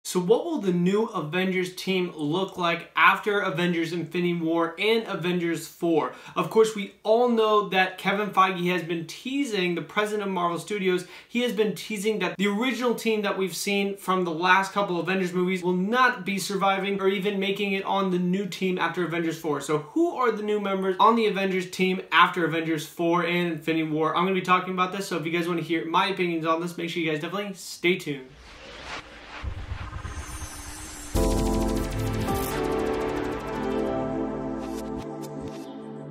So what will the new Avengers team look like after Avengers Infinity War and Avengers 4? Of course, we all know that Kevin Feige has been teasing, the president of Marvel Studios, he has been teasing that the original team that we've seen from the last couple Avengers movies will not be surviving or even making it on the new team after Avengers 4. So who are the new members on the Avengers team after Avengers 4 and Infinity War? I'm going to be talking about this, so if you guys want to hear my opinions on this, make sure you guys definitely stay tuned.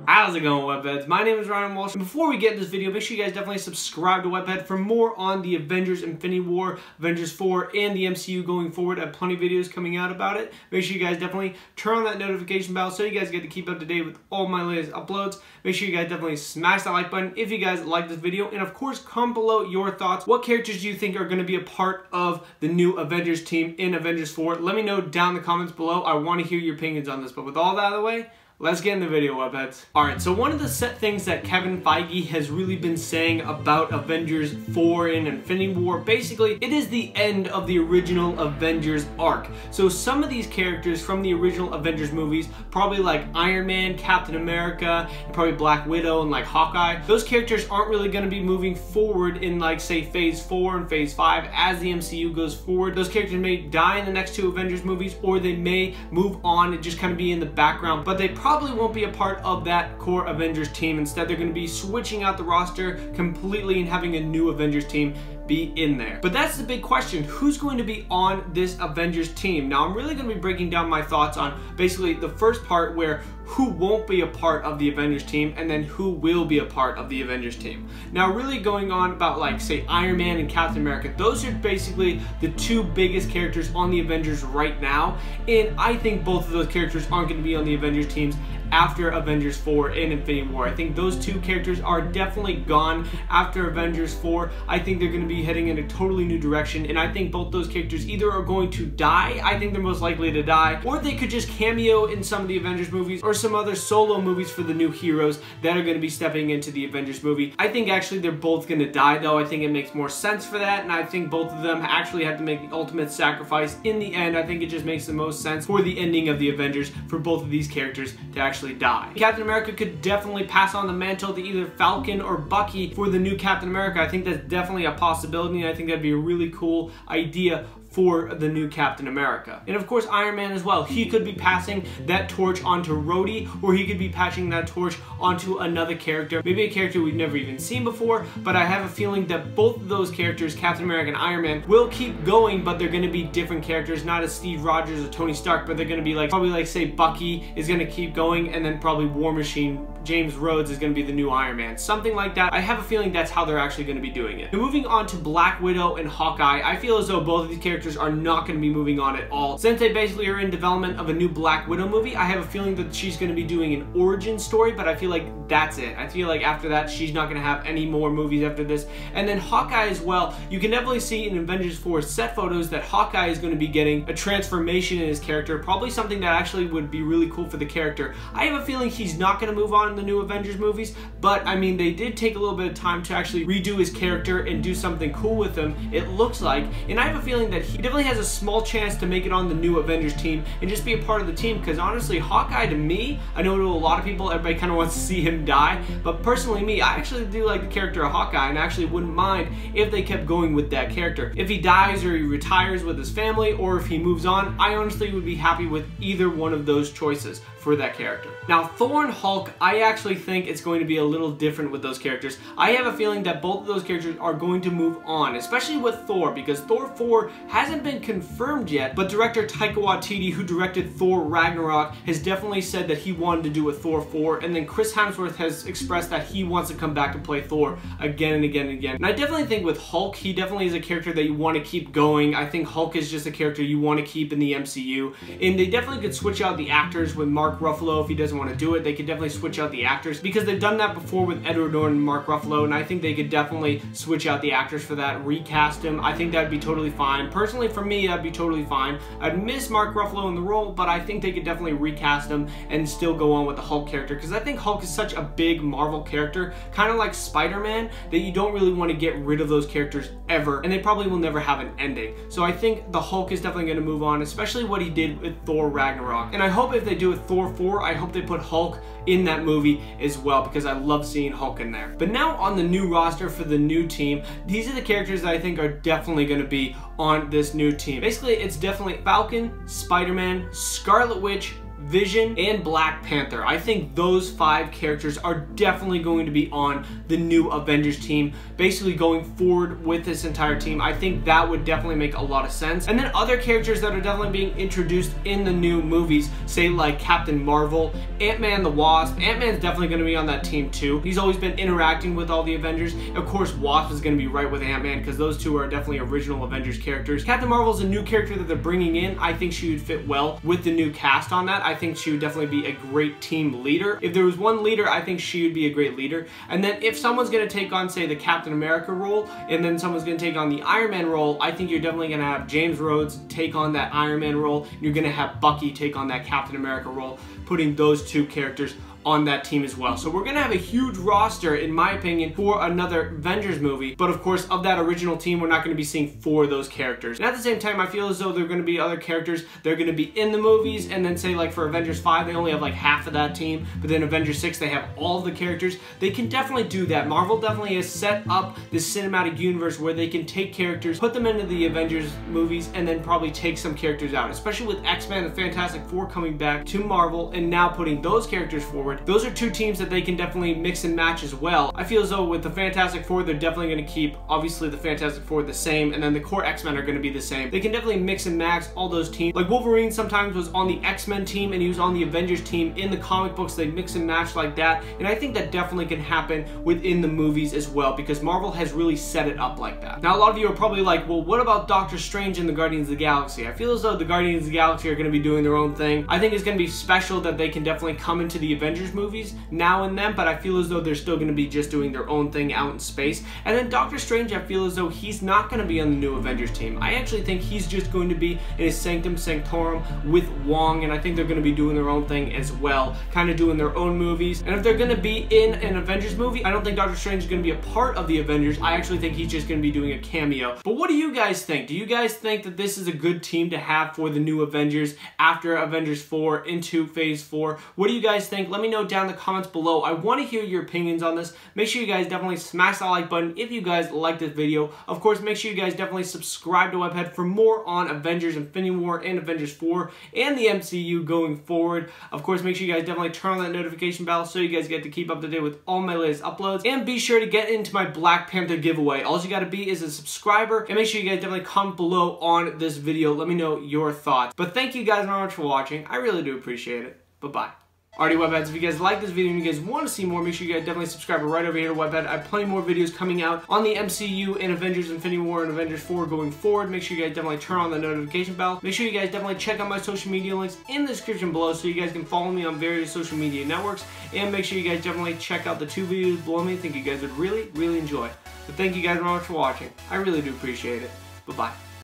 How's it going, Webheads? My name is Ryan Walsh, and before we get in this video, make sure you guys definitely subscribe to Webhead for more on the Avengers Infinity War, Avengers 4, and the MCU going forward. I have plenty of videos coming out about it. Make sure you guys definitely turn on that notification bell so you guys get to keep up to date with all my latest uploads. Make sure you guys definitely smash that like button if you guys like this video, and of course, comment below your thoughts. What characters do you think are going to be a part of the new Avengers team in Avengers 4? Let me know down in the comments below. I want to hear your opinions on this, but with all that out of the way, let's get in the video, Webheads. Alright, so one of the set things that Kevin Feige has really been saying about Avengers 4 and Infinity War, basically, it is the end of the original Avengers arc. So some of these characters from the original Avengers movies, probably like Iron Man, Captain America, and probably Black Widow and like Hawkeye, those characters aren't really going to be moving forward in like, say, Phase 4 and Phase 5 as the MCU goes forward. Those characters may die in the next two Avengers movies, or they may move on and just kind of be in the background, but they probably won't be a part of that core Avengers team. Instead, they're going to be switching out the roster completely and having a new Avengers team be in there. But that's the big question. Who's going to be on this Avengers team? Now, I'm really going to be breaking down my thoughts on basically the first part where who won't be a part of the Avengers team, and then who will be a part of the Avengers team. Now, really going on about like, say, Iron Man and Captain America, those are basically the two biggest characters on the Avengers right now, and I think both of those characters aren't going to be on the Avengers teams after Avengers 4 and Infinity War. I think those two characters are definitely gone after Avengers 4. I think they're going to be heading in a totally new direction, and I think both those characters either are going to die, I think they're most likely to die, or they could just cameo in some of the Avengers movies or some other solo movies for the new heroes that are going to be stepping into the Avengers movie. I think actually they're both going to die, though. I think it makes more sense for that, and I think both of them actually have to make the ultimate sacrifice in the end. I think it just makes the most sense for the ending of the Avengers for both of these characters to actually die. Captain America could definitely pass on the mantle to either Falcon or Bucky for the new Captain America. I think that's definitely a possibility, and I think that'd be a really cool idea for the new Captain America. And of course, Iron Man as well. He could be passing that torch onto Rhodey, or he could be passing that torch onto another character, maybe a character we've never even seen before, but I have a feeling that both of those characters, Captain America and Iron Man, will keep going, but they're gonna be different characters, not as Steve Rogers or Tony Stark, but they're gonna be like, probably like, say, Bucky is gonna keep going, and then probably War Machine, James Rhodes, is gonna be the new Iron Man. Something like that. I have a feeling that's how they're actually gonna be doing it. And moving on to Black Widow and Hawkeye, I feel as though both of these characters are not going to be moving on at all. Since they basically are in development of a new Black Widow movie, I have a feeling that she's going to be doing an origin story, but I feel like that's it. I feel like after that, she's not going to have any more movies after this. And then Hawkeye as well, you can definitely see in Avengers 4 set photos that Hawkeye is going to be getting a transformation in his character, probably something that actually would be really cool for the character. I have a feeling he's not going to move on in the new Avengers movies, but I mean, they did take a little bit of time to actually redo his character and do something cool with him, it looks like, and I have a feeling that he definitely has a small chance to make it on the new Avengers team and just be a part of the team, because honestly, Hawkeye, to me, I know to a lot of people, everybody kind of wants to see him die, but personally me, I actually do like the character of Hawkeye, and I actually wouldn't mind if they kept going with that character. If he dies or he retires with his family, or if he moves on, I honestly would be happy with either one of those choices for that character. Now, Thor and Hulk, I actually think it's going to be a little different with those characters. I have a feeling that both of those characters are going to move on, especially with Thor, because Thor 4 hasn't been confirmed yet, but director Taika Waititi, who directed Thor Ragnarok, has definitely said that he wanted to do a Thor 4, and then Chris Hemsworth has expressed that he wants to come back and play Thor again and again and again. And I definitely think with Hulk, he definitely is a character that you want to keep going. I think Hulk is just a character you want to keep in the MCU, and they definitely could switch out the actors with Mark Ruffalo if he doesn't want to do it. They could definitely switch out the actors, because they've done that before with Edward Norton and Mark Ruffalo, and I think they could definitely switch out the actors for that, recast him. I think that would be totally fine. Personally, Personally, for me, that'd be totally fine. I'd miss Mark Ruffalo in the role, but I think they could definitely recast him and still go on with the Hulk character, because I think Hulk is such a big Marvel character, kind of like Spider-Man, that you don't really want to get rid of those characters ever, and they probably will never have an ending. So I think the Hulk is definitely going to move on, especially what he did with Thor Ragnarok. And I hope if they do with Thor 4, I hope they put Hulk in that movie as well, because I love seeing Hulk in there. But now on the new roster for the new team, these are the characters that I think are definitely going to be on this new team. Basically, it's definitely Falcon, Spider-Man, Scarlet Witch, Vision, and Black Panther. I think those 5 characters are definitely going to be on the new Avengers team, basically going forward with this entire team. I think that would definitely make a lot of sense. And then other characters that are definitely being introduced in the new movies, say like Captain Marvel, Ant-Man the Wasp. Ant-Man's definitely going to be on that team too. He's always been interacting with all the Avengers. Of course, Wasp is going to be right with Ant-Man, because those two are definitely original Avengers characters. Captain Marvel's a new character that they're bringing in. I think she would fit well with the new cast on that. I think she would definitely be a great team leader. If there was one leader, I think she would be a great leader. And then if someone's going to take on, say, the Captain America role, and then someone's going to take on the Iron Man role, I think you're definitely going to have James Rhodes take on that Iron Man role, and you're going to have Bucky take on that Captain America role, putting those 2 characters on that team as well. So we're gonna have a huge roster, in my opinion, for another Avengers movie. But of course, of that original team, we're not gonna be seeing 4 of those characters. And at the same time, I feel as though there are gonna be other characters that are gonna be in the movies, and then say like for Avengers 5, they only have like half of that team, but then Avengers 6, they have all of the characters. They can definitely do that. Marvel definitely has set up this cinematic universe where they can take characters, put them into the Avengers movies, and then probably take some characters out, especially with X-Men and Fantastic Four coming back to Marvel and now putting those characters forward. Those are 2 teams that they can definitely mix and match as well. I feel as though with the Fantastic Four, they're definitely going to keep, obviously, the Fantastic Four the same, and then the core X-Men are going to be the same. They can definitely mix and match all those teams. Like Wolverine sometimes was on the X-Men team and he was on the Avengers team. In the comic books, they mix and match like that, and I think that definitely can happen within the movies as well, because Marvel has really set it up like that. Now, a lot of you are probably like, well, what about Doctor Strange and the Guardians of the Galaxy? I feel as though the Guardians of the Galaxy are going to be doing their own thing. I think it's going to be special that they can definitely come into the Avengers movies now and then, but I feel as though they're still going to be just doing their own thing out in space. And then Doctor Strange, I feel as though he's not going to be on the new Avengers team. I actually think he's just going to be in his sanctum sanctorum with Wong, and I think they're going to be doing their own thing as well, kind of doing their own movies. And if they're going to be in an Avengers movie, I don't think Doctor Strange is going to be a part of the Avengers. I actually think he's just going to be doing a cameo. But what do you guys think? Do you guys think that this is a good team to have for the new Avengers after Avengers 4 into Phase 4? What do you guys think? Let me know down in the comments below. I want to hear your opinions on this. Make sure you guys definitely smash that like button if you guys like this video. Of course, make sure you guys definitely subscribe to Webhead for more on Avengers Infinity War and Avengers 4 and the MCU going forward. Of course, make sure you guys definitely turn on that notification bell so you guys get to keep up to date with all my latest uploads. And be sure to get into my Black Panther giveaway. All you got to be is a subscriber, and make sure you guys definitely comment below on this video. Let me know your thoughts. But thank you guys very much for watching. I really do appreciate it. Bye-bye. Alrighty, Webheads, if you guys like this video and you guys want to see more, make sure you guys definitely subscribe right over here to Webhead. I have plenty more videos coming out on the MCU and Avengers Infinity War and Avengers 4 going forward. Make sure you guys definitely turn on the notification bell. Make sure you guys definitely check out my social media links in the description below so you guys can follow me on various social media networks. And make sure you guys definitely check out the 2 videos below me. I think you guys would really, really enjoy. But thank you guys very much for watching. I really do appreciate it. Bye-bye.